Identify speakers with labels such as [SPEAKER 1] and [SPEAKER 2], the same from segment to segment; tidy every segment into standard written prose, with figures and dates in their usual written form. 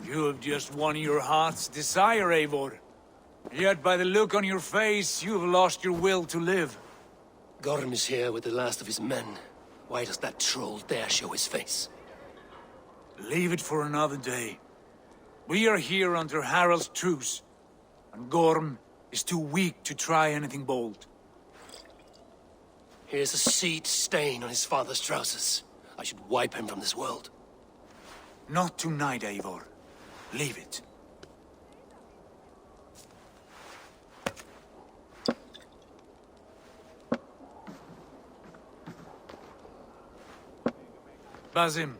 [SPEAKER 1] You have just won your heart's desire, Eivor. Yet by the look on your face, you have lost your will to live.
[SPEAKER 2] Gorm is here with the last of his men. Why does that troll dare show his face?
[SPEAKER 1] Leave it for another day. We are here under Harald's truce, and Gorm is too weak to try anything bold.
[SPEAKER 2] Here's a seed stain on his father's trousers. I should wipe him from this world.
[SPEAKER 1] Not tonight, Eivor. Leave it. Basim,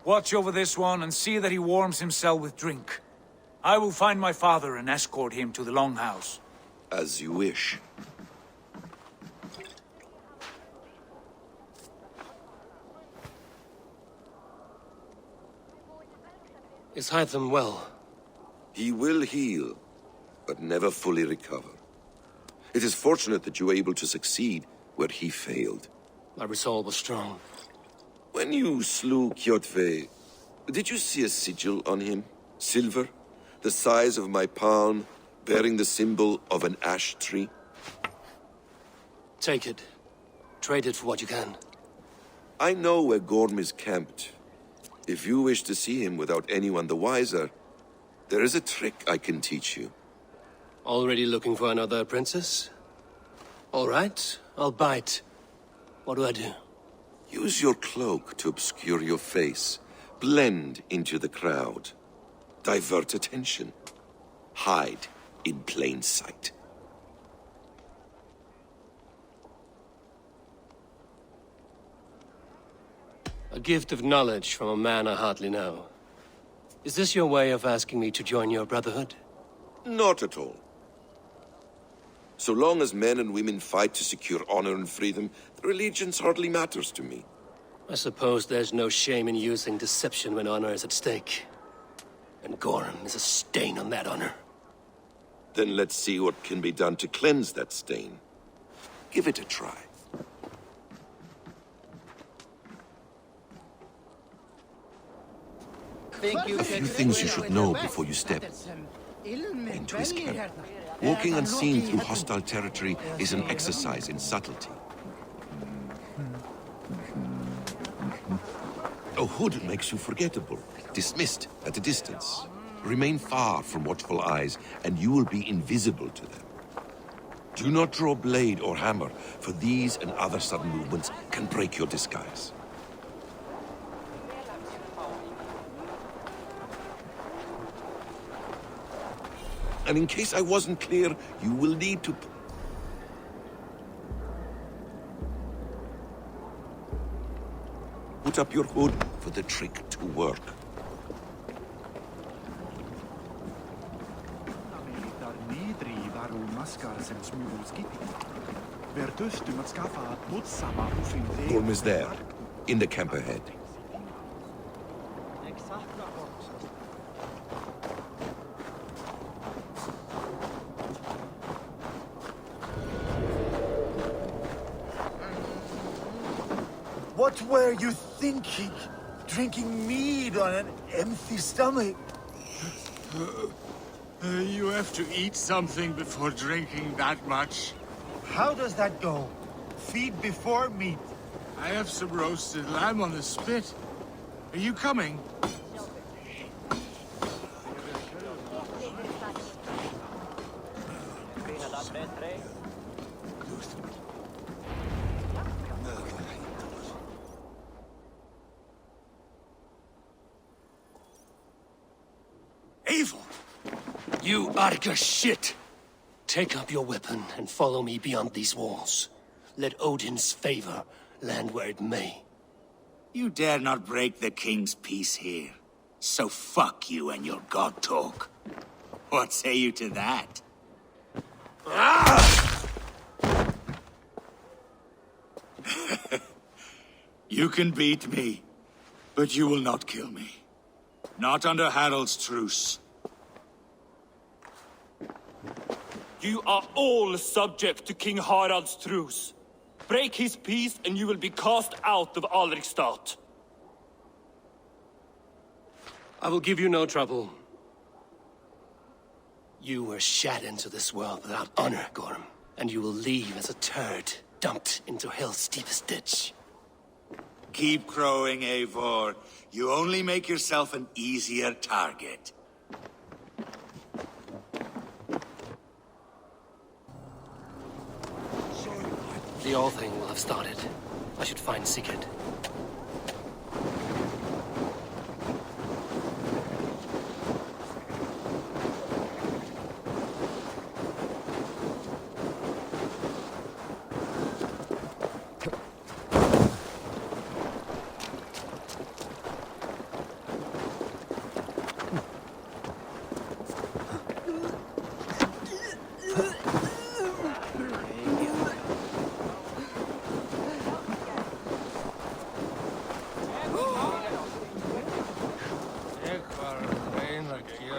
[SPEAKER 1] watch over this one and see that he warms himself with drink. I will find my father and escort him to the Longhouse.
[SPEAKER 3] As you wish.
[SPEAKER 2] Is Hytham well?
[SPEAKER 3] He will heal, but never fully recover. It is fortunate that you were able to succeed where he failed.
[SPEAKER 2] My resolve was strong.
[SPEAKER 3] When you slew Kjotve, did you see a sigil on him? Silver? The size of my palm, bearing the symbol of an ash tree?
[SPEAKER 2] Take it. Trade it for what you can.
[SPEAKER 3] I know where Gorm is camped. If you wish to see him without anyone the wiser, there is a trick I can teach you.
[SPEAKER 2] Already looking for another princess? All right, I'll bite. What do I do?
[SPEAKER 3] Use your cloak to obscure your face. Blend into the crowd. Divert attention. Hide in plain sight.
[SPEAKER 2] A gift of knowledge from a man I hardly know. Is this your way of asking me to join your brotherhood?
[SPEAKER 3] Not at all. So long as men and women fight to secure honor and freedom, their allegiance hardly matters to me.
[SPEAKER 2] I suppose there's no shame in using deception when honor is at stake. And Gorm is a stain on that honor.
[SPEAKER 3] Then let's see what can be done to cleanse that stain. Give it a try.
[SPEAKER 4] A few things you should know before you step into his camp. Walking unseen through hostile territory is an exercise in subtlety. A hood makes you forgettable, dismissed at a distance. Remain far from watchful eyes, and you will be invisible to them. Do not draw blade or hammer, for these and other sudden movements can break your disguise. And in case I wasn't clear, you will need to... put up your hood for the trick to work. Gorm is there, in the camp ahead.
[SPEAKER 5] What were you thinking? Drinking mead on an empty stomach?
[SPEAKER 6] You have to eat something before drinking that much.
[SPEAKER 5] How does that go? Feed before meat.
[SPEAKER 6] I have some roasted lamb on the spit. Are you coming?
[SPEAKER 1] Evil!
[SPEAKER 2] You Arga shit! Take up your weapon and follow me beyond these walls. Let Odin's favor land where it may.
[SPEAKER 7] You dare not break the king's peace here. So fuck you and your god talk. What say you to that? You can beat me, but you will not kill me. Not under Harald's truce.
[SPEAKER 8] You are all subject to King Harald's truce. Break his peace and you will be cast out of Alrikstad.
[SPEAKER 2] I will give you no trouble. You were shat into this world without honor, Gorm. And you will leave as a turd, dumped into hell's deepest ditch.
[SPEAKER 7] Keep crowing, Eivor. You only make yourself an easier target.
[SPEAKER 2] The all thing will have started. I should find Sigurd.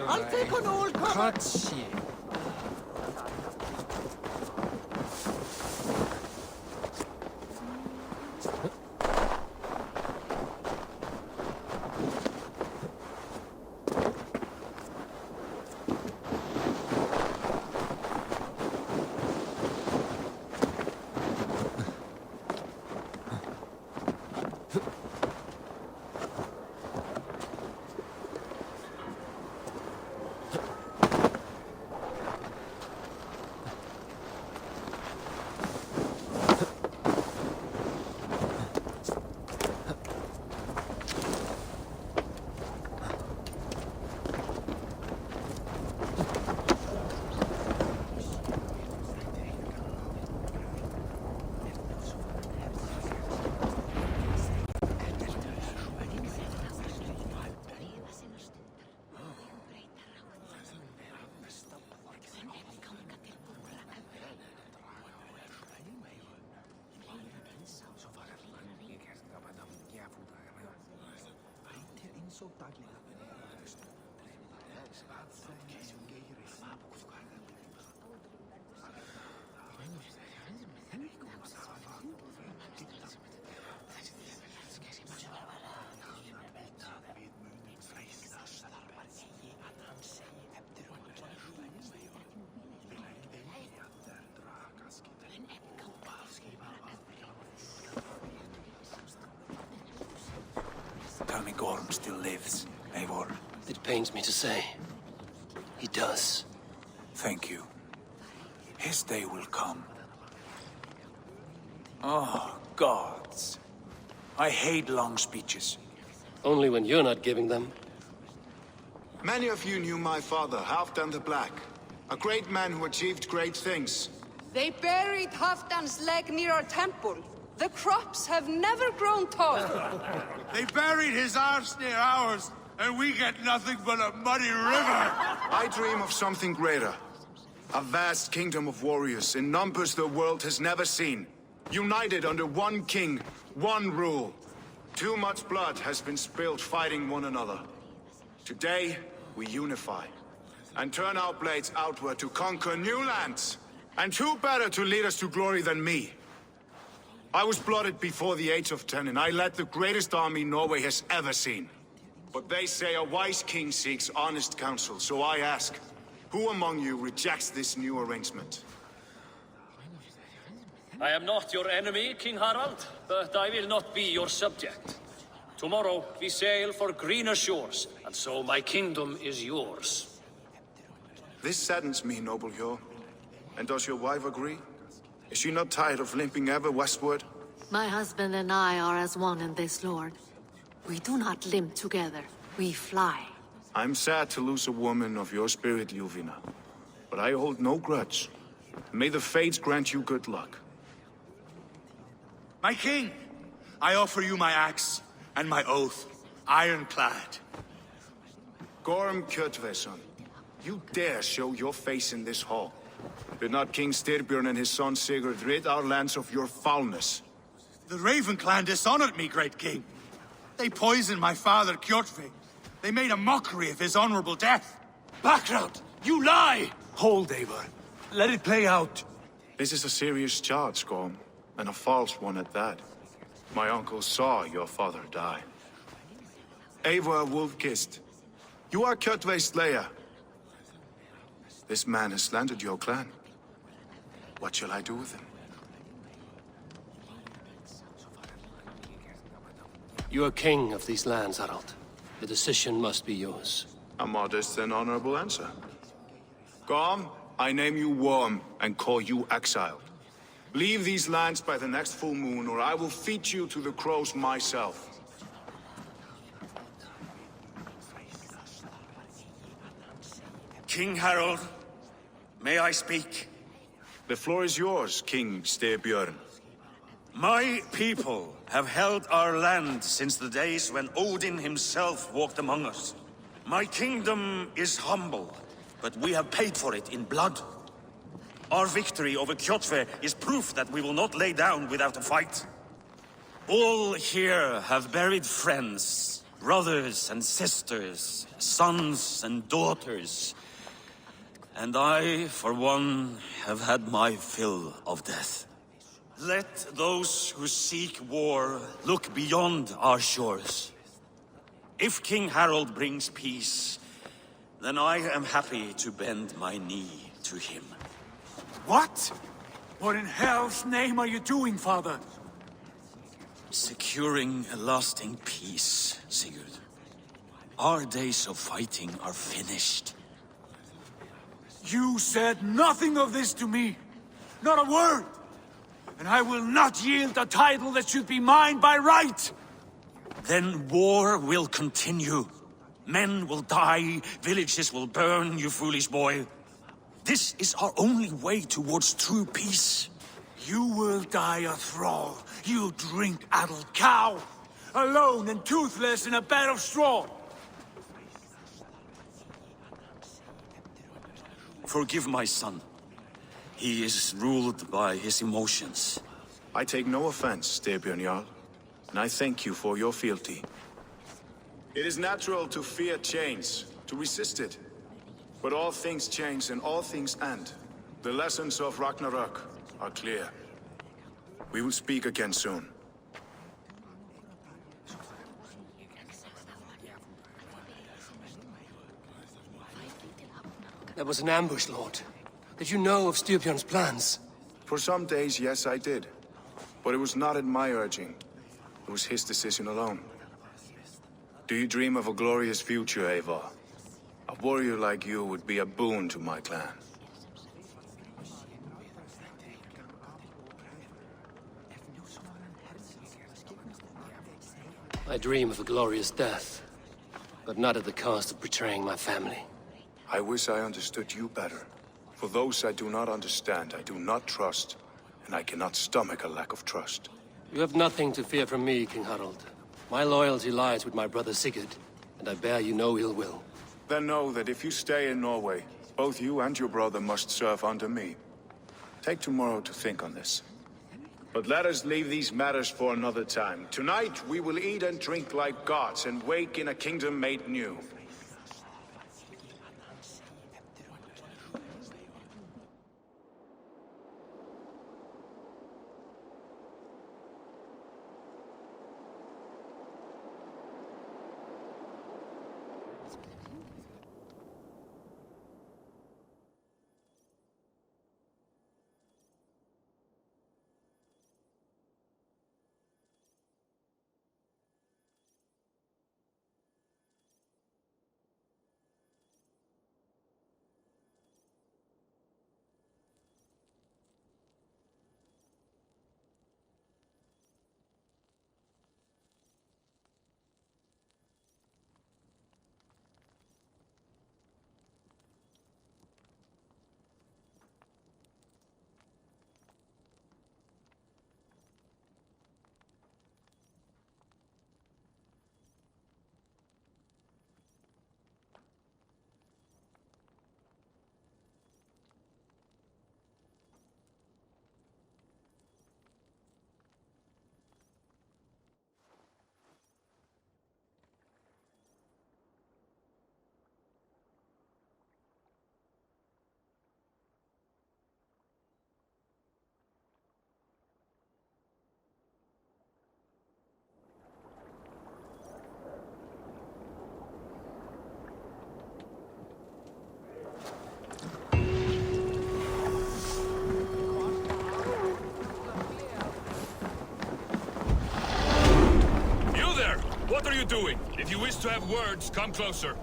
[SPEAKER 9] I'll take on all comers.
[SPEAKER 1] Tell me Gorm still lives, Eivor.
[SPEAKER 2] It pains me to say. He does.
[SPEAKER 1] Thank you. His day will come. Oh, gods. I hate long speeches.
[SPEAKER 2] Only when you're not giving them.
[SPEAKER 10] Many of you knew my father, Halfdan the Black. A great man who achieved great things.
[SPEAKER 11] They buried Halfdan's leg near our temple. The crops have never grown tall.
[SPEAKER 6] They buried his arse near ours, and we get nothing but a muddy river.
[SPEAKER 10] I dream of something greater. A vast kingdom of warriors in numbers the world has never seen. United under one king, one rule. Too much blood has been spilled fighting one another. Today, we unify. And turn our blades outward to conquer new lands. And who better to lead us to glory than me? I was blooded before the age of 10, and I led the greatest army Norway has ever seen. But they say a wise king seeks honest counsel, so I ask, who among you rejects this new arrangement?
[SPEAKER 12] I am not your enemy, King Harald, but I will not be your subject. Tomorrow we sail for greener shores, and so my kingdom is yours.
[SPEAKER 10] This saddens me, noble Hjor. And does your wife agree? Is she not tired of limping ever westward?
[SPEAKER 13] My husband and I are as one in this, Lord. We do not limp together. We fly.
[SPEAKER 10] I'm sad to lose a woman of your spirit, Ljuvina. But I hold no grudge. May the fates grant you good luck.
[SPEAKER 6] My king, I offer you my axe and my oath, ironclad.
[SPEAKER 10] Gorm Kjotveson, you dare show your face in this hall. Did not King Styrbjörn and his son Sigurd rid our lands of your foulness?
[SPEAKER 6] The Raven clan dishonored me, great king. They poisoned my father, Kjotve. They made a mockery of his honorable death.
[SPEAKER 1] Background! You lie! Hold, Eivor. Let it play out.
[SPEAKER 10] This is a serious charge, Gorm, and a false one at that. My uncle saw your father die. Eivor Wolf-Kissed, You are Kjotve's slayer. This man has slandered your clan. What shall I do with him?
[SPEAKER 2] You are king of these lands, Harald. The decision must be yours.
[SPEAKER 10] A modest and honorable answer. Gorm, I name you Worm and call you exiled. Leave these lands by the next full moon, or I will feed you to the crows myself.
[SPEAKER 14] King Harald, may I speak?
[SPEAKER 10] The floor is yours, King Styrbjörn.
[SPEAKER 14] My people have held our land since the days when Odin himself walked among us. My kingdom is humble, but we have paid for it in blood. Our victory over Kjotve is proof that we will not lay down without a fight. All here have buried friends, brothers and sisters, sons and daughters. And I, for one, have had my fill of death. Let those who seek war look beyond our shores. If King Harald brings peace, then I am happy to bend my knee to him.
[SPEAKER 1] What? What in hell's name are you doing, father?
[SPEAKER 14] Securing a lasting peace, Sigurd. Our days of fighting are finished.
[SPEAKER 1] You said nothing of this to me. Not a word. And I will not yield a title that should be mine by right.
[SPEAKER 14] Then war will continue. Men will die, villages will burn, you foolish boy. This is our only way towards true peace.
[SPEAKER 1] You will die a thrall. You drink-addled cow. Alone and toothless in a bed of straw.
[SPEAKER 14] Forgive my son. He is ruled by his emotions.
[SPEAKER 10] I take no offense, Styrbjörn Jarl, and I thank you for your fealty. It is natural to fear change, to resist it. But all things change and all things end. The lessons of Ragnarok are clear. We will speak again soon.
[SPEAKER 2] That was an ambush, Lord. Did you know of Styrbjörn's plans?
[SPEAKER 10] For some days, yes, I did. But it was not at my urging. It was his decision alone. Do you dream of a glorious future, Eivor? A warrior like you would be a boon to my clan.
[SPEAKER 2] I dream of a glorious death, but not at the cost of betraying my family.
[SPEAKER 10] I wish I understood you better. For those I do not understand, I do not trust, and I cannot stomach a lack of trust.
[SPEAKER 2] You have nothing to fear from me, King Harald. My loyalty lies with my brother Sigurd, and I bear you no ill will.
[SPEAKER 10] Then know that if you stay in Norway, both you and your brother must serve under me. Take tomorrow to think on this. But let us leave these matters for another time. Tonight, we will eat and drink like gods and wake in a kingdom made new.
[SPEAKER 15] doing? If you wish to have words, come closer.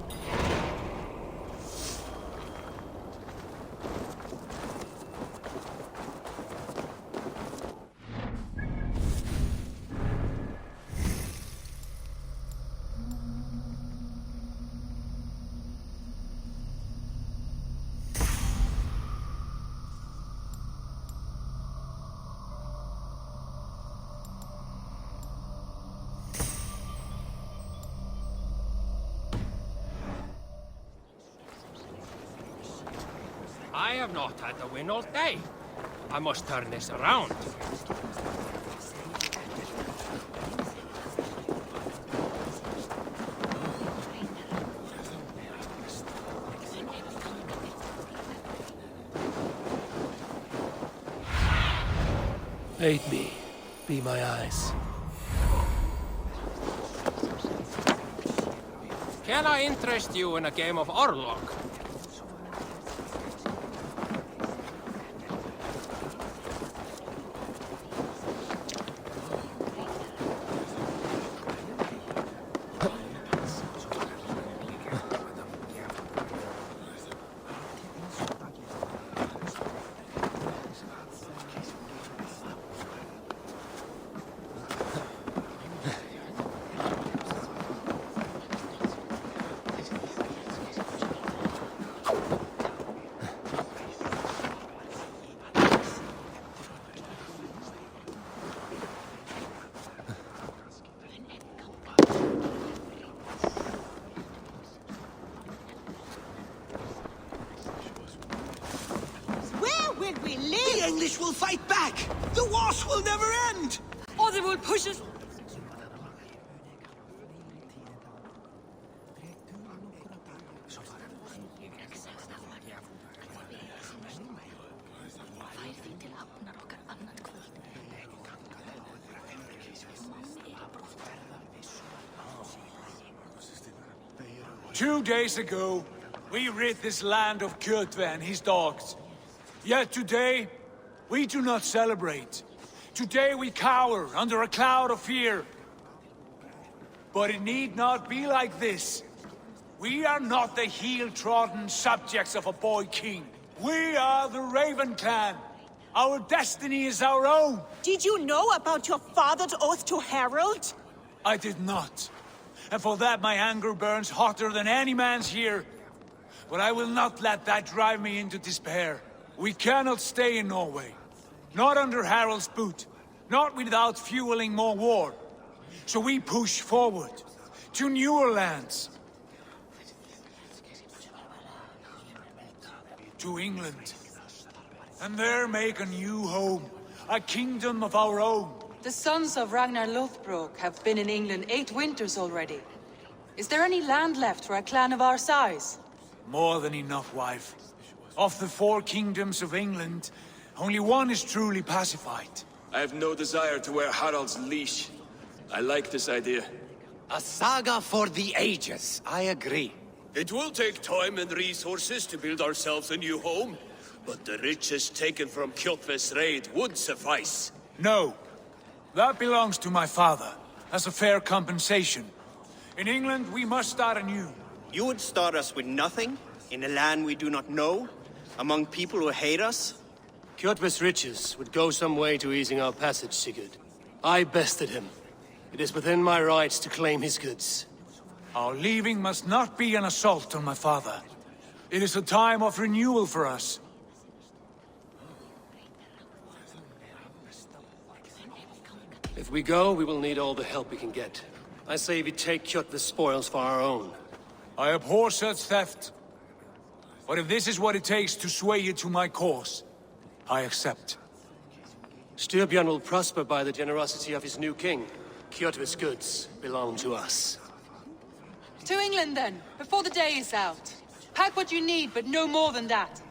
[SPEAKER 9] I have not had the win all day. I must turn this around.
[SPEAKER 2] Aid me. Be my eyes.
[SPEAKER 9] Can I interest you in a game of Orlog?
[SPEAKER 16] The English will fight back! The wars will never end!
[SPEAKER 11] Or they will push us...
[SPEAKER 1] Two days ago, we rid this land of Kjotve and his dogs. Yet today, we do not celebrate. Today we cower under a cloud of fear. But it need not be like this. We are not the heel-trodden subjects of a boy king. We are the Raven clan. Our destiny is our own.
[SPEAKER 17] Did you know about your father's oath to Harold?
[SPEAKER 1] I did not. And for that my anger burns hotter than any man's here. But I will not let that drive me into despair. We cannot stay in Norway. Not under Harald's boot. Not without fueling more war. So we push forward. To newer lands. To England. And there make a new home. A kingdom of our own.
[SPEAKER 11] The sons of Ragnar Lothbrok have been in England 8 winters already. Is there any land left for a clan of our size?
[SPEAKER 1] More than enough, wife. Of the 4 kingdoms of England, only one is truly pacified.
[SPEAKER 8] I have no desire to wear Harald's leash. I like this idea.
[SPEAKER 2] A saga for the ages, I agree. It will take time and resources to build ourselves a new home, but the riches taken from Kjotve's raid would suffice.
[SPEAKER 1] No. That belongs to my father, as a fair compensation. In England, we must start anew.
[SPEAKER 18] You would start us with nothing? In a land we do not know? Among people who hate us?
[SPEAKER 2] Kjotve's riches would go some way to easing our passage, Sigurd. I bested him. It is within my rights to claim his goods.
[SPEAKER 1] Our leaving must not be an assault on my father. It is a time of renewal for us.
[SPEAKER 2] If we go, we will need all the help we can get. I say we take Kjotve's spoils for our own.
[SPEAKER 1] I abhor such theft. But if this is what it takes to sway you to my cause, I accept.
[SPEAKER 2] Styrbjörn will prosper by the generosity of his new king. Kjotve's goods belong to us.
[SPEAKER 11] To England then, before the day is out. Pack what you need, but no more than that.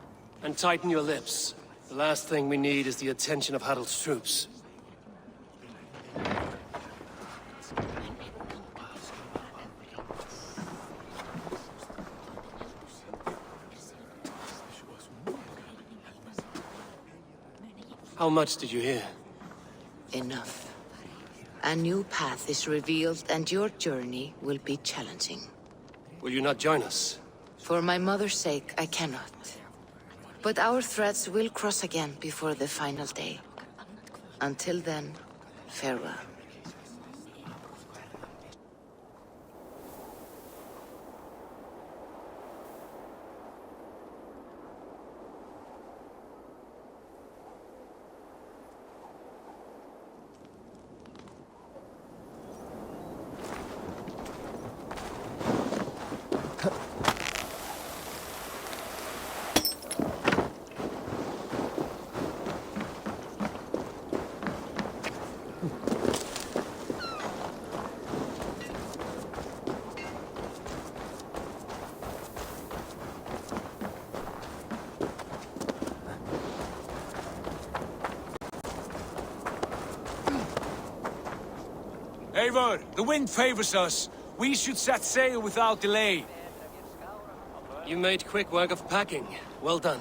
[SPEAKER 2] And tighten your lips. The last thing we need is the attention of Harald's troops. How much did you hear?
[SPEAKER 19] Enough. A new path is revealed, and your journey will be challenging.
[SPEAKER 9] Will you not join us?
[SPEAKER 19] For my mother's sake, I cannot. But our threads will cross again before the final day. Until then, farewell.
[SPEAKER 1] Eivor, the wind favors us. We should set sail without delay.
[SPEAKER 9] You made quick work of packing. Well done.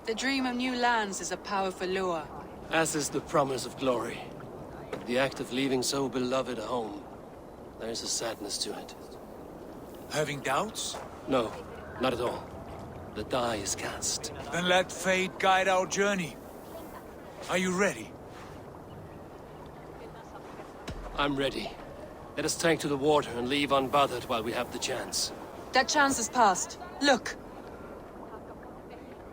[SPEAKER 11] The dream of new lands is a powerful lure.
[SPEAKER 9] As is the promise of glory. The act of leaving so beloved a home. There is a sadness to it.
[SPEAKER 1] Having doubts?
[SPEAKER 9] No, not at all. The die is cast.
[SPEAKER 1] Then let fate guide our journey. Are you ready?
[SPEAKER 9] I'm ready. Let us take to the water and leave unbothered while we have the chance.
[SPEAKER 11] That chance is past. Look!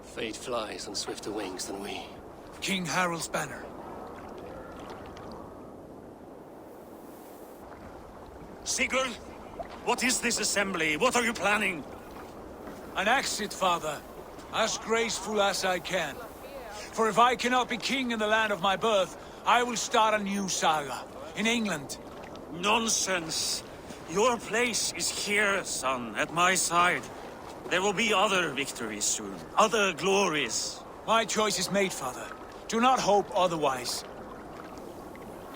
[SPEAKER 9] Fate flies on swifter wings than we.
[SPEAKER 1] King Harald's banner.
[SPEAKER 14] Sigurd, what is this assembly? What are you planning?
[SPEAKER 1] An exit, father. As graceful as I can. For if I cannot be king in the land of my birth, I will start a new saga. In England.
[SPEAKER 14] Nonsense. Your place is here, son, at my side. There will be other victories soon. Other glories.
[SPEAKER 1] My choice is made, father. Do not hope otherwise.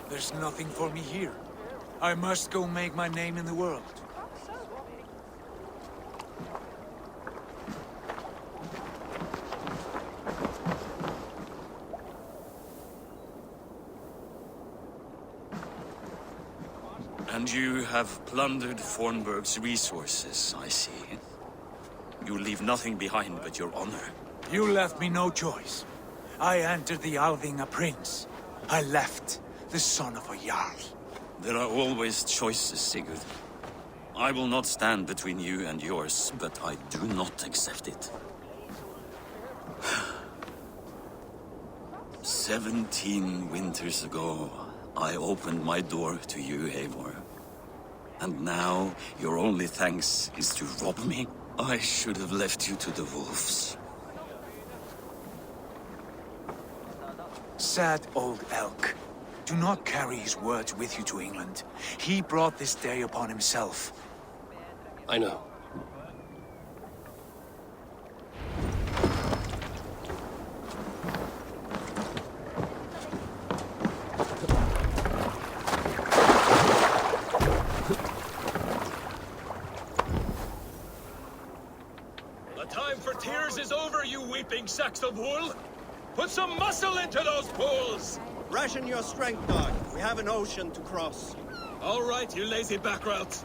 [SPEAKER 1] There's nothing for me here. I must go make my name in the world.
[SPEAKER 14] And you have plundered Fornburg's resources, I see. You leave nothing behind but your honor.
[SPEAKER 1] You left me no choice. I entered the Alving a prince. I left the son of a Jarl.
[SPEAKER 14] There are always choices, Sigurd. I will not stand between you and yours, but I do not accept it. 17 winters ago, I opened my door to you, Eivor. And now, your only thanks is to rob me? I should have left you to the wolves.
[SPEAKER 1] Sad old elk. Do not carry his words with you to England. He brought this day upon himself.
[SPEAKER 9] I know.
[SPEAKER 15] The time for tears is over, you weeping sacks of wool! Put some muscle into those pools!
[SPEAKER 18] Ration your strength, dog. We have an ocean to cross.
[SPEAKER 15] All right, you lazy backrout.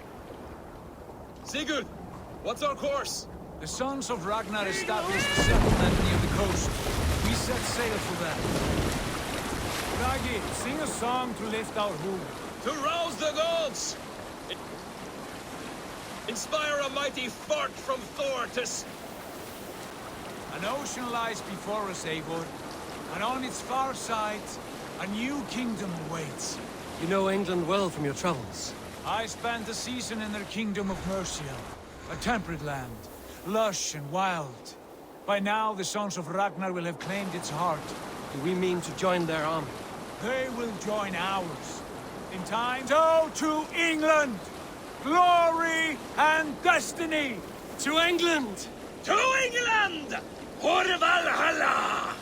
[SPEAKER 15] Sigurd, what's our course?
[SPEAKER 1] The sons of Ragnar established a settlement near the coast. We set sail for that. Ragi, sing a song to lift our mood.
[SPEAKER 15] To rouse the gods! Inspire a mighty fart from Thor to...
[SPEAKER 1] An ocean lies before us, Eivor. And on its far side, a new kingdom awaits.
[SPEAKER 9] You know England well from your travels.
[SPEAKER 1] I spent a season in their kingdom of Mercia. A temperate land, lush and wild. By now, the sons of Ragnar will have claimed its heart.
[SPEAKER 9] Do we mean to join their army?
[SPEAKER 1] They will join ours. In time, so to England! Glory and destiny!
[SPEAKER 9] To England!
[SPEAKER 15] To England! For Valhalla!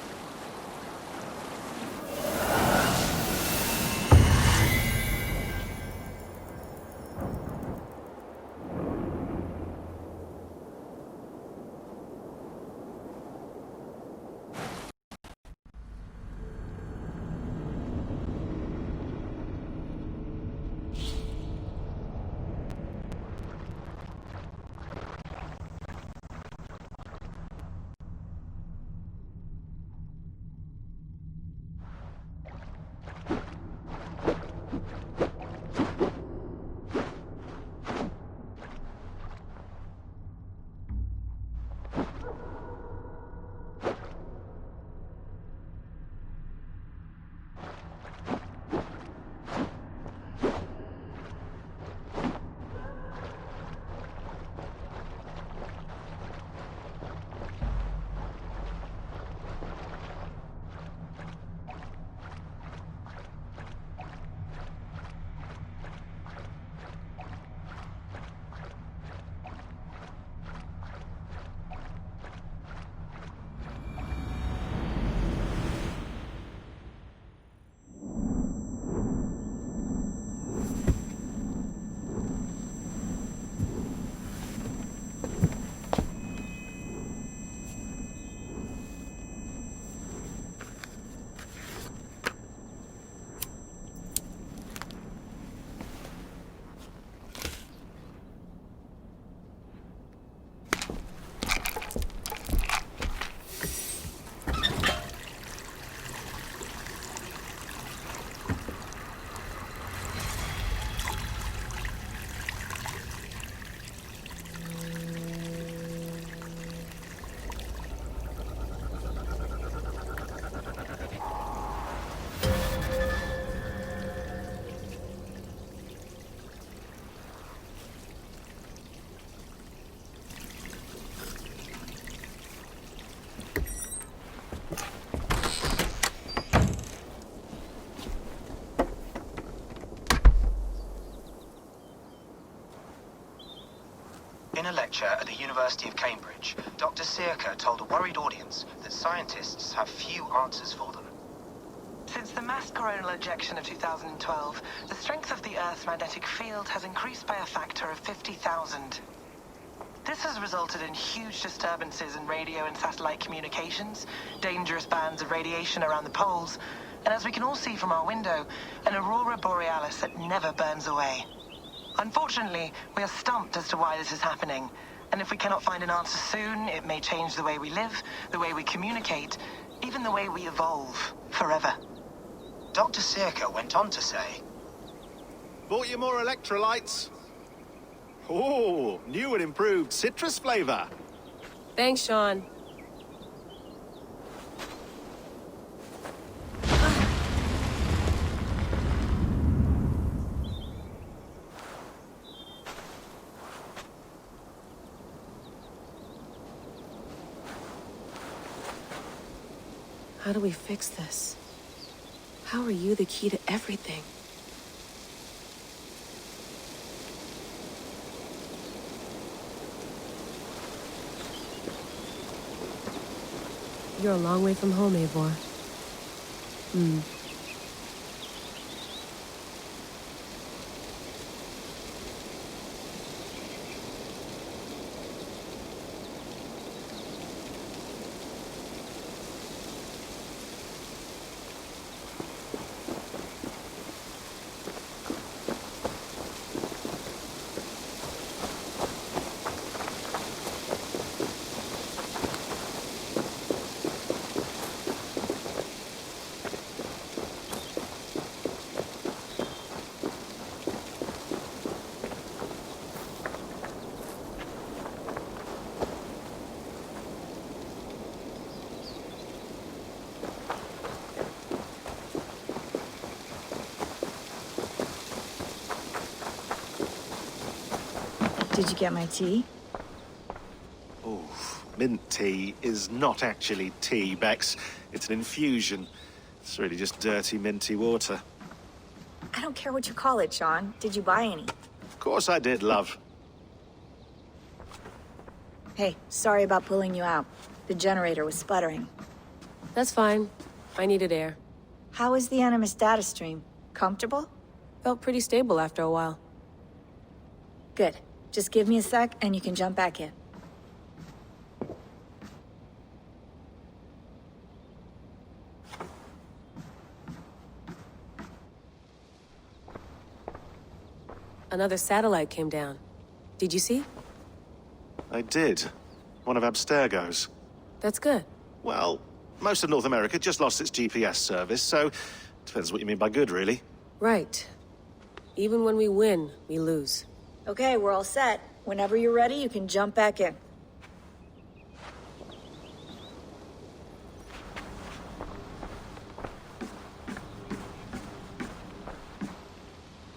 [SPEAKER 20] In a lecture at the University of Cambridge, Dr. Circa told a worried audience that scientists have few answers for them.
[SPEAKER 21] Since the mass coronal ejection of 2012, the strength of the Earth's magnetic field has increased by a factor of 50,000. This has resulted in huge disturbances in radio and satellite communications, dangerous bands of radiation around the poles, and as we can all see from our window, an aurora borealis that never burns away. Unfortunately, we are stumped as to why this is happening, and if we cannot find an answer soon, it may change the way we live, the way we communicate, even the way we evolve, forever.
[SPEAKER 20] Dr. Circa went on to say,
[SPEAKER 22] Bought you more electrolytes? Oh, new and improved citrus flavor.
[SPEAKER 23] Thanks, Sean. How do we fix this? How are you the key to everything? You're a long way from home, Eivor.
[SPEAKER 24] Did you get my tea?
[SPEAKER 22] Oh, mint tea is not actually tea, Bex. It's an infusion. It's really just dirty, minty water.
[SPEAKER 24] I don't care what you call it, Sean. Did you buy any?
[SPEAKER 22] Of course I did, love.
[SPEAKER 24] Hey, sorry about pulling you out. The generator was sputtering.
[SPEAKER 23] That's fine. I needed air.
[SPEAKER 24] How was the Animus data stream? Comfortable?
[SPEAKER 23] Felt pretty stable after a while.
[SPEAKER 24] Good. Just give me a sec and you can jump back in.
[SPEAKER 23] Another satellite came down. Did you see?
[SPEAKER 22] I did. One of Abstergo's.
[SPEAKER 23] That's good.
[SPEAKER 22] Well, most of North America just lost its GPS service, so depends what you mean by good, really.
[SPEAKER 23] Right. Even when we win, we lose.
[SPEAKER 24] Okay, we're all set. Whenever you're ready, you can jump back in.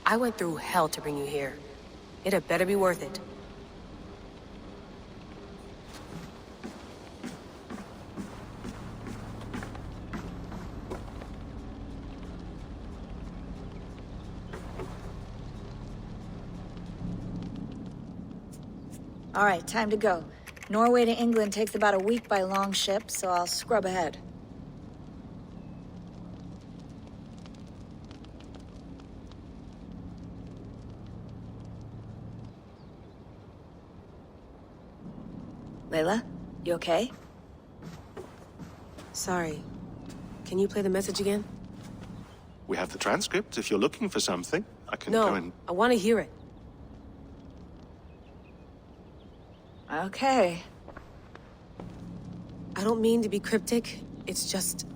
[SPEAKER 23] I went through hell to bring you here. It had better be worth it.
[SPEAKER 24] All right, time to go. Norway to England takes about a week by long ship, so I'll scrub ahead. Layla, you okay?
[SPEAKER 23] Sorry. Can you play the message again?
[SPEAKER 22] We have the transcript. If you're looking for something, I can go and...
[SPEAKER 23] No, I want to hear it.
[SPEAKER 24] Okay.
[SPEAKER 23] I don't mean to be cryptic. It's just...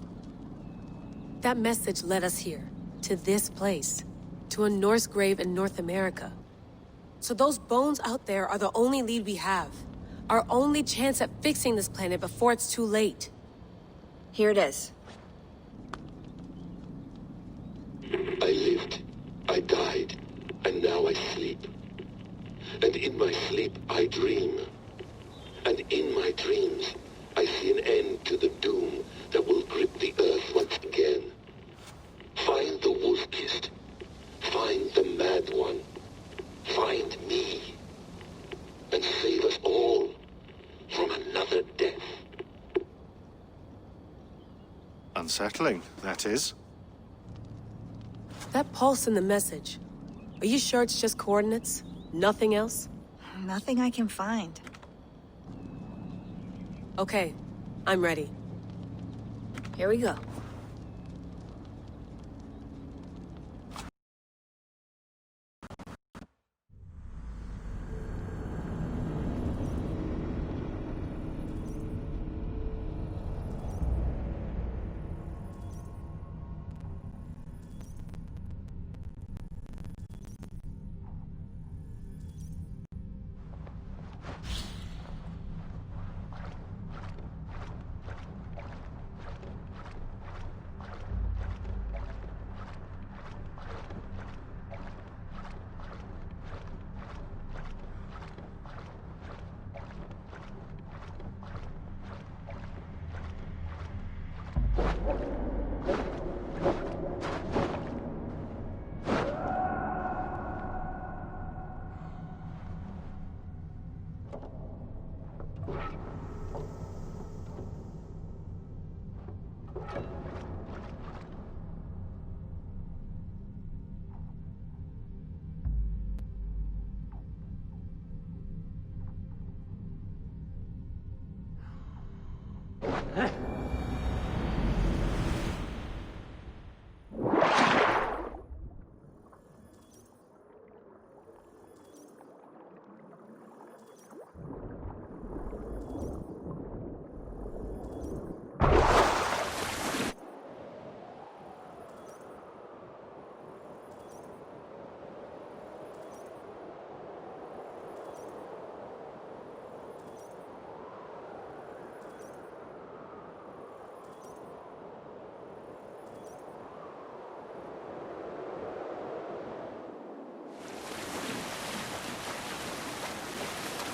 [SPEAKER 23] that message led us here. To this place. To a Norse grave in North America. So those bones out there are the only lead we have. Our only chance at fixing this planet before it's too late.
[SPEAKER 24] Here it is.
[SPEAKER 3] I lived, I died, and now I sleep. And in my sleep I dream. And in my dreams, I see an end to the doom that will grip the earth once again. Find the wolf-kissed. Find the mad one. Find me. And save
[SPEAKER 22] Unsettling, that is.
[SPEAKER 23] That pulse in the message. Are you sure it's just coordinates? Nothing else?
[SPEAKER 24] Nothing I can find.
[SPEAKER 23] Okay, I'm ready.
[SPEAKER 24] Here we go.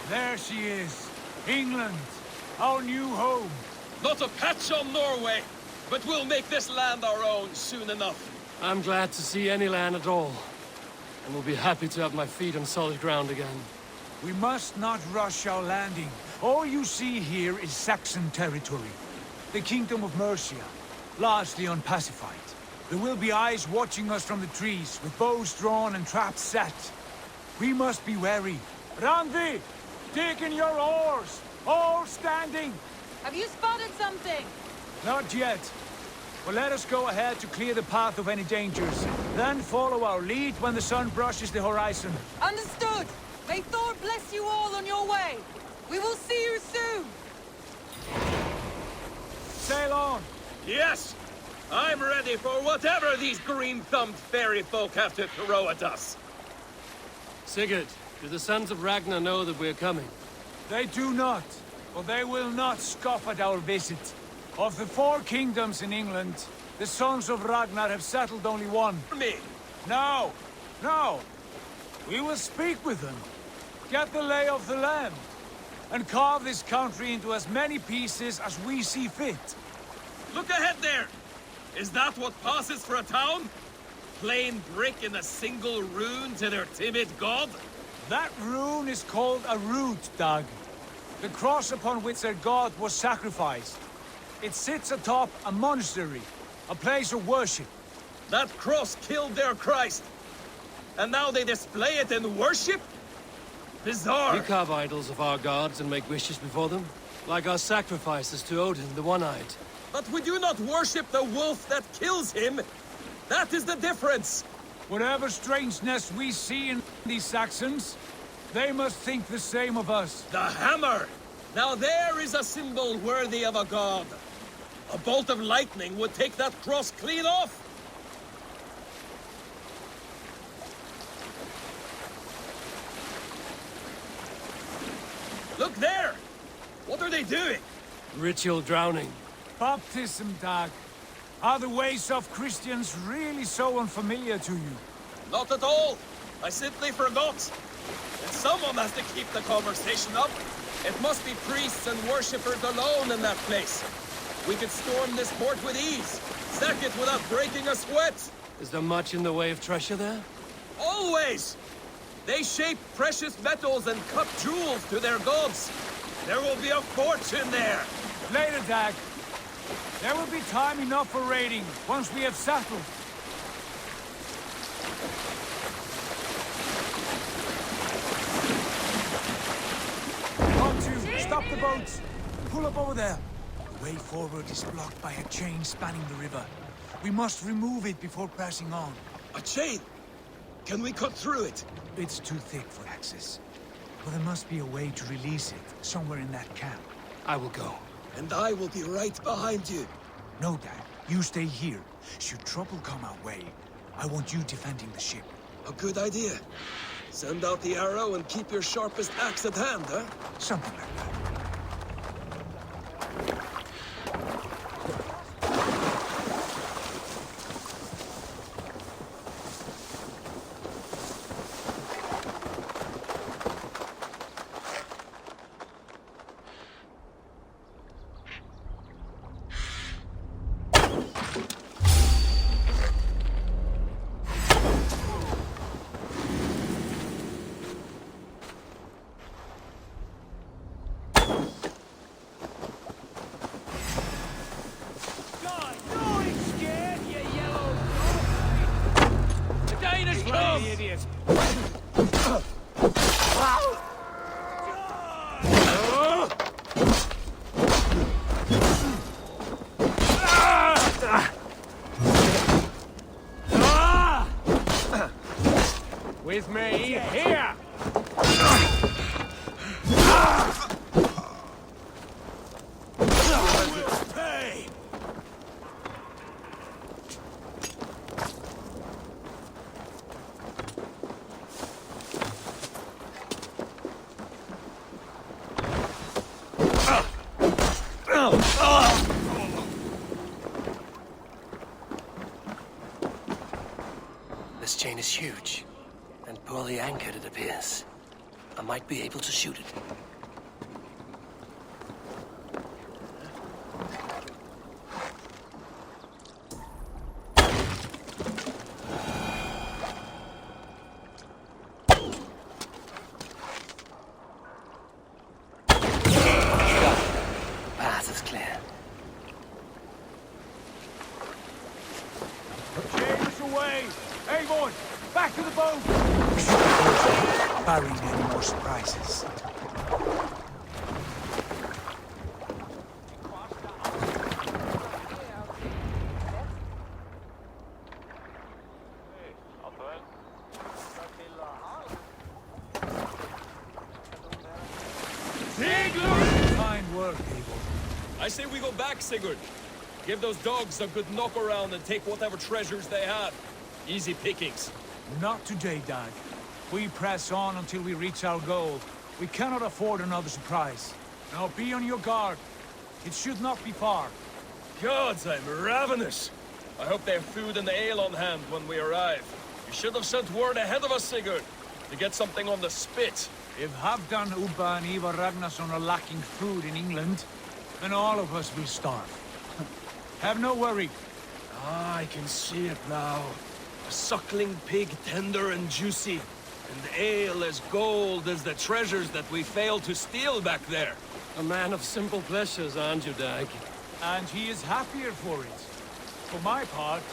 [SPEAKER 1] There she is. England, our new home.
[SPEAKER 15] Not a patch on Norway, but we'll make this land our own soon enough.
[SPEAKER 9] I'm glad to see any land at all. And will be happy to have my feet on solid ground again.
[SPEAKER 1] We must not rush our landing. All you see here is Saxon territory. The Kingdom of Mercia, largely unpacified. There will be eyes watching us from the trees, with bows drawn and traps set. We must be wary. Randvi! Dig in your oars! All standing!
[SPEAKER 11] Have you spotted something?
[SPEAKER 1] Not yet. But let us go ahead to clear the path of any dangers. Then follow our lead when the sun brushes the horizon.
[SPEAKER 11] Understood! May Thor bless you all on your way! We will see you soon!
[SPEAKER 1] Sail on!
[SPEAKER 15] Yes! I'm ready for whatever these green-thumbed fairy folk have to throw at us.
[SPEAKER 9] Sigurd, do the sons of Ragnar know that we're coming?
[SPEAKER 1] They do not, but they will not scoff at our visit. Of the 4 kingdoms in England, the sons of Ragnar have settled only one.
[SPEAKER 15] Me?
[SPEAKER 1] No, no. We will speak with them, get the lay of the land, and carve this country into as many pieces as we see fit.
[SPEAKER 15] Look ahead there! Is that what passes for a town? Plain brick in a single rune to their timid god?
[SPEAKER 1] That rune is called a root, Dag. The cross upon which their god was sacrificed. It sits atop a monastery, a place of worship.
[SPEAKER 15] That cross killed their Christ, and now they display it in worship? Bizarre!
[SPEAKER 9] We carve idols of our gods and make wishes before them, like our sacrifices to Odin, the One-Eyed.
[SPEAKER 15] But we do not worship the wolf that kills him! That is the difference!
[SPEAKER 1] Whatever strangeness we see in these Saxons, they must think the same of us.
[SPEAKER 15] The hammer! Now there is a symbol worthy of a god. A bolt of lightning would take that cross clean off! Look there! What are they doing?
[SPEAKER 9] Ritual drowning.
[SPEAKER 1] Baptism, Dag. Are the ways of Christians really so unfamiliar to you?
[SPEAKER 15] Not at all. I simply forgot. And someone has to keep the conversation up. It must be priests and worshippers alone in that place. We could storm this port with ease. Sack it without breaking a sweat.
[SPEAKER 9] Is there much in the way of treasure there?
[SPEAKER 15] Always! They shape precious metals and cut jewels to their gods. There will be a fortune there.
[SPEAKER 1] Later, Dag. There will be time enough for raiding once we have settled. Stop the boats! Pull up over there! The way forward is blocked by a chain spanning the river. We must remove it before passing on.
[SPEAKER 15] A chain? Can we cut through it?
[SPEAKER 1] It's too thick for access. But there must be a way to release it, somewhere in that camp.
[SPEAKER 15] I will go. And I will be right behind you.
[SPEAKER 1] No, Dad. You stay here. Should trouble come our way, I want you defending the ship.
[SPEAKER 15] A good idea. Send out the arrow and keep your sharpest axe at hand, huh?
[SPEAKER 1] Something like that.
[SPEAKER 4] With me, here!
[SPEAKER 9] This chain is huge. And poorly anchored, it appears. I might be able to shoot it. The path is clear.
[SPEAKER 1] Chain us away! Hey, boy! Back to the boat! We should avoid barring any more surprises. Fine work, Abel.
[SPEAKER 15] I say we go back, Sigurd. Give those dogs a good knock around and take whatever treasures they have. Easy pickings.
[SPEAKER 1] Not today, Dag. We press on until we reach our goal. We cannot afford another surprise. Now be on your guard. It should not be far.
[SPEAKER 15] Gods, I'm ravenous. I hope they have food and ale on hand when we arrive. You should have sent word ahead of us, Sigurd, to get something on the spit.
[SPEAKER 1] If Halfdan, Ubba and Ivar Ragnarsson are lacking food in England, then all of us will starve. Have no worry.
[SPEAKER 15] Ah, I can see it now. A suckling pig, tender and juicy. And ale as gold as the treasures that we failed to steal back there.
[SPEAKER 9] A man of simple pleasures, aren't you, Dag?
[SPEAKER 1] And he is happier for it. For my part,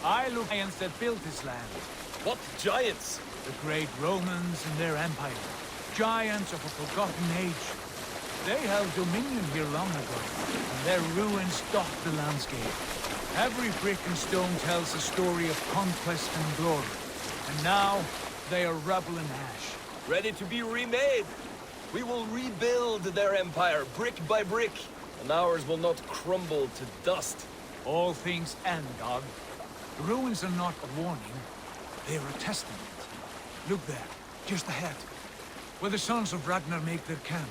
[SPEAKER 1] I look at the giants that built this land.
[SPEAKER 15] What giants?
[SPEAKER 1] The great Romans and their empire. Giants of a forgotten age. They held dominion here long ago, and their ruins dot the landscape. Every brick and stone tells a story of conquest and glory. And now, they are rubble and ash.
[SPEAKER 15] Ready to be remade. We will rebuild their empire, brick by brick, and ours will not crumble to dust.
[SPEAKER 1] All things end, Dog. The ruins are not a warning, they are a testament. Look there, just ahead, where the sons of Ragnar make their camp.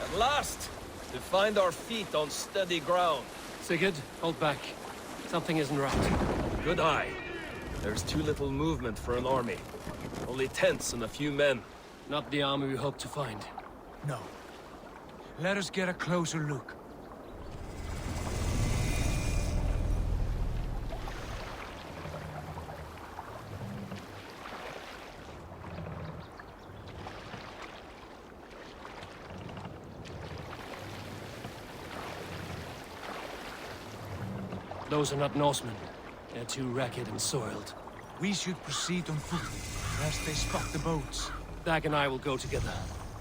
[SPEAKER 15] At last, to find our feet on steady ground.
[SPEAKER 9] Sigurd, hold back. Something isn't right.
[SPEAKER 15] Good eye. There's too little movement for an army. Only tents and a few men.
[SPEAKER 9] Not the army we hope to find.
[SPEAKER 1] No. Let us get a closer look.
[SPEAKER 9] Those are not Norsemen. They're too ragged and soiled.
[SPEAKER 1] We should proceed on foot, lest they spot the boats.
[SPEAKER 9] Dag and I will go together.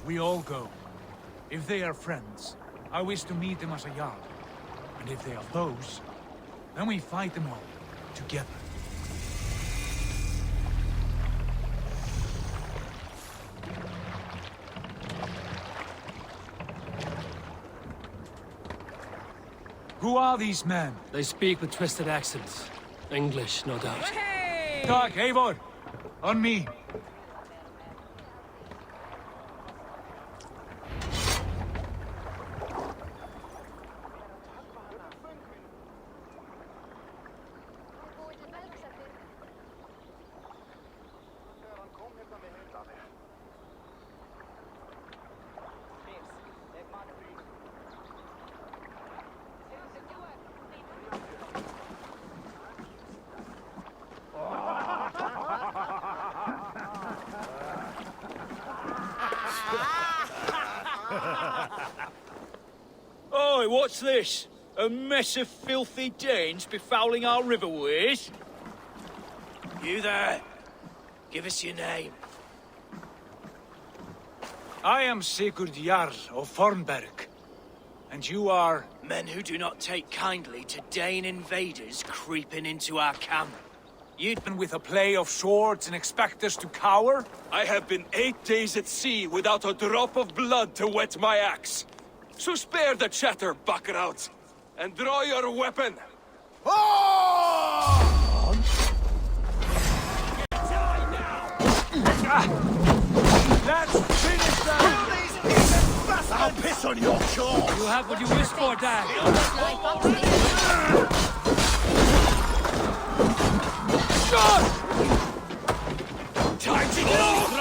[SPEAKER 1] We all go. If they are friends, I wish to meet them as a Jarl. And if they are foes, then we fight them all, together. Who are these men?
[SPEAKER 9] They speak with twisted accents. English, no doubt.
[SPEAKER 1] Dag, Eivor! On me!
[SPEAKER 5] Oi, what's this? A mess of filthy Danes befouling our riverways?
[SPEAKER 2] You there! Give us your name.
[SPEAKER 1] I am Sigurd Jarl of Fornberg. And you are...
[SPEAKER 2] Men who do not take kindly to Dane invaders creeping into our camp.
[SPEAKER 1] You've been with a play of swords and expect us to cower?
[SPEAKER 2] I have been 8 days at sea without a drop of blood to wet my axe. So spare the chatter, buckerouts, and draw your weapon.
[SPEAKER 1] Let's finish them!
[SPEAKER 2] I'll piss on your jaw!
[SPEAKER 9] You have what you wish for, Dag.
[SPEAKER 2] Time to get off!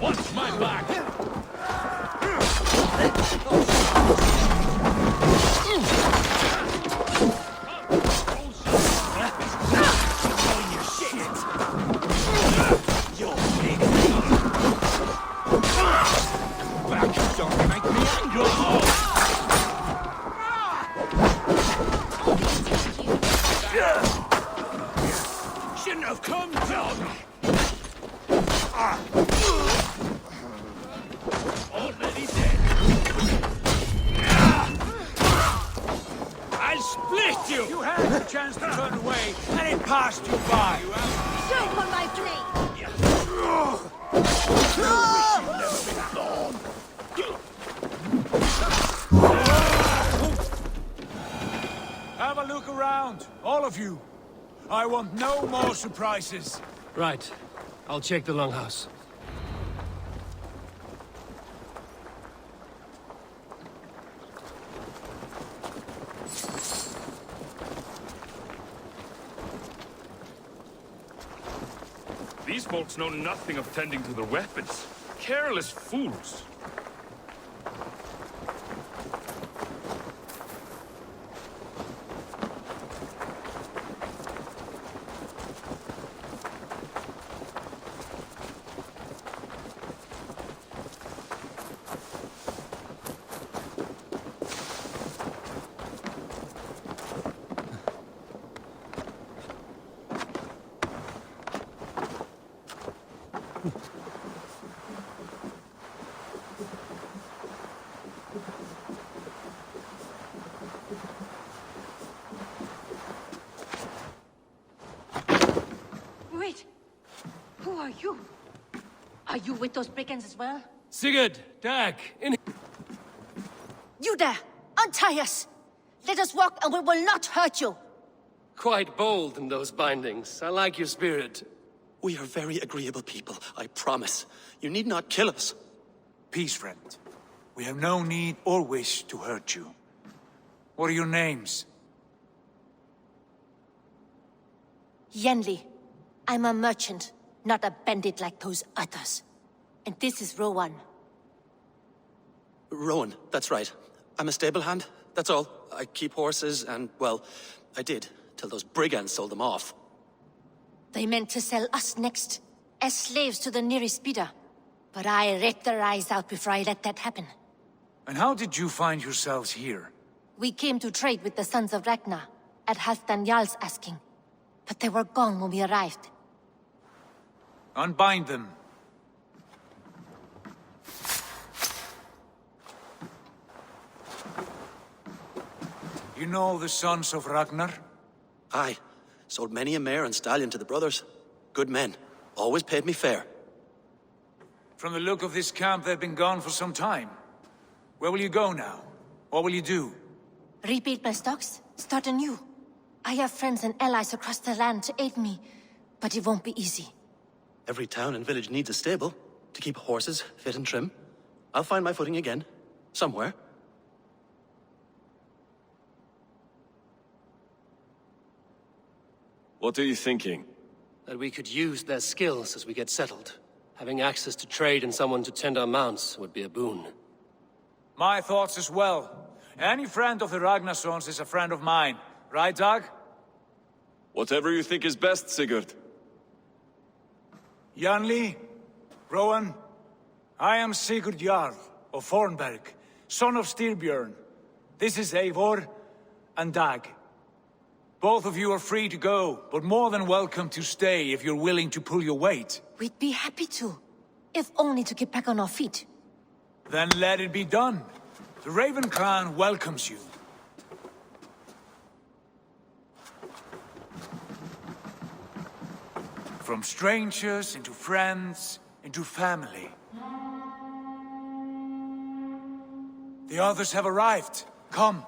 [SPEAKER 5] Watch my back!
[SPEAKER 2] Shouldn't have come, dog! Already dead.
[SPEAKER 5] I'll split you!
[SPEAKER 1] You had the chance to turn away, and it passed you by.
[SPEAKER 17] Shoot for my tree!
[SPEAKER 1] Have a look around, all of you. I want no more surprises.
[SPEAKER 9] Right. I'll check the longhouse.
[SPEAKER 8] These folks know nothing of tending to their weapons. Careless fools.
[SPEAKER 17] Wait! Who are you? Are you with those brigands as well?
[SPEAKER 9] Sigurd, Dag, in...
[SPEAKER 17] You there! Untie us! Let us walk and we will not hurt you!
[SPEAKER 9] Quite bold in those bindings. I like your spirit.
[SPEAKER 7] We are very agreeable people, I promise. You need not kill us.
[SPEAKER 1] Peace, friend. We have no need or wish to hurt you. What are your names?
[SPEAKER 17] Yenli. I'm a merchant, not a bandit like those others. And this is Rowan.
[SPEAKER 7] Rowan, that's right. I'm a stable hand, that's all. I keep horses and, well, I did, till those brigands sold them off.
[SPEAKER 17] They meant to sell us next, as slaves to the nearest bidder. But I ripped their eyes out before I let that happen.
[SPEAKER 1] And how did you find yourselves here?
[SPEAKER 17] We came to trade with the Sons of Ragnar, at Halfdan Jarl's asking. But they were gone when we arrived.
[SPEAKER 1] Unbind them. You know the Sons of Ragnar?
[SPEAKER 7] Aye. Sold many a mare and stallion to the brothers. Good men. Always paid me fair.
[SPEAKER 1] From the look of this camp, they've been gone for some time. Where will you go now? What will you do?
[SPEAKER 17] Rebuild my stocks, start anew. I have friends and allies across the land to aid me, but it won't be easy.
[SPEAKER 7] Every town and village needs a stable to keep horses fit and trim. I'll find my footing again. Somewhere.
[SPEAKER 9] What are you thinking? That we could use their skills as we get settled. Having access to trade and someone to tend our mounts would be a boon.
[SPEAKER 1] My thoughts as well. Any friend of the Ragnarsons is a friend of mine. Right, Dag?
[SPEAKER 9] Whatever you think is best, Sigurd.
[SPEAKER 1] Janli, Rowan, I am Sigurd Jarl of Fornberg, son of Styrbjörn. This is Eivor and Dag. Both of you are free to go, but more than welcome to stay if you're willing to pull your weight.
[SPEAKER 17] We'd be happy to, if only to get back on our feet.
[SPEAKER 1] Then let it be done. The Raven clan welcomes you. From strangers into friends, into family. The others have arrived. Come.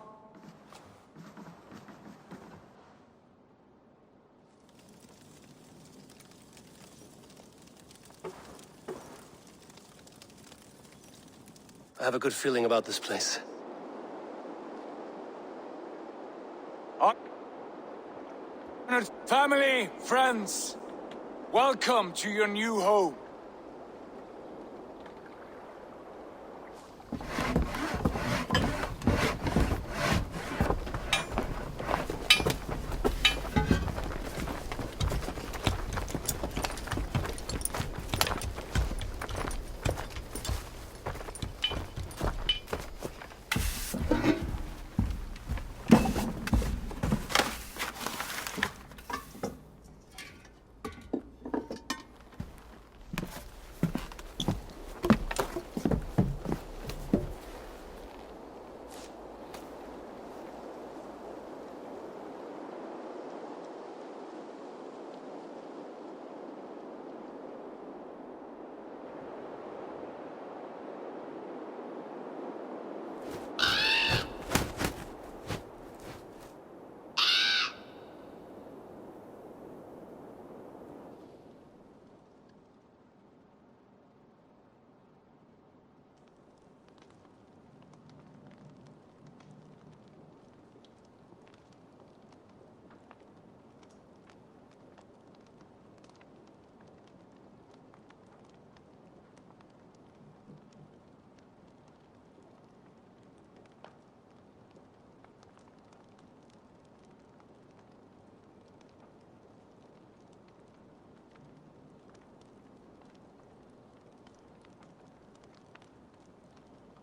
[SPEAKER 9] I have a good feeling about this place.
[SPEAKER 1] Family, friends, welcome to your new home.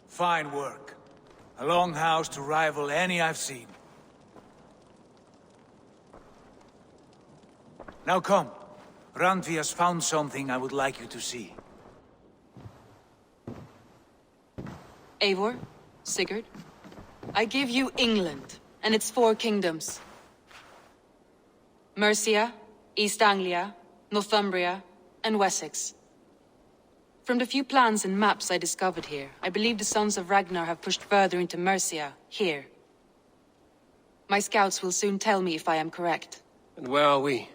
[SPEAKER 1] Fine work. A longhouse to rival any I've seen. Now come. Randvi has found something I would like you to see.
[SPEAKER 11] Eivor, Sigurd, I give you England and its 4 kingdoms. Mercia, East Anglia, Northumbria, and Wessex. From the few plans and maps I discovered here, I believe the Sons of Ragnar have pushed further into Mercia, here. My scouts will soon tell me if I am correct.
[SPEAKER 9] And where are we?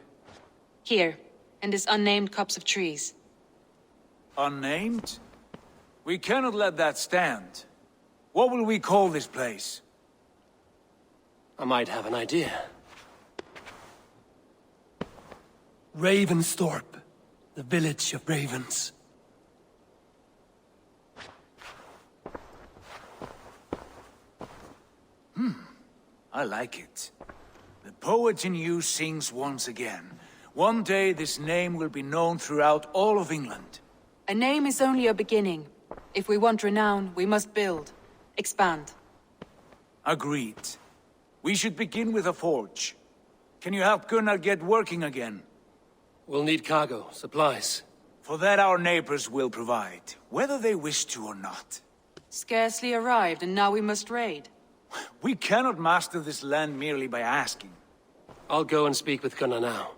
[SPEAKER 11] Here, in this unnamed copse of trees.
[SPEAKER 1] Unnamed? We cannot let that stand. What will we call this place?
[SPEAKER 9] I might have an idea.
[SPEAKER 16] Ravensthorpe, the village of ravens.
[SPEAKER 1] I like it. The poet in you sings once again. One day this name will be known throughout all of England.
[SPEAKER 11] A name is only a beginning. If we want renown, we must build. Expand.
[SPEAKER 1] Agreed. We should begin with a forge. Can you help Gunnar get working again?
[SPEAKER 9] We'll need cargo, supplies.
[SPEAKER 1] For that our neighbors will provide, whether they wish to or not.
[SPEAKER 11] Scarcely arrived, and now we must raid.
[SPEAKER 1] We cannot master this land merely by asking.
[SPEAKER 9] I'll go and speak with Gunnar now.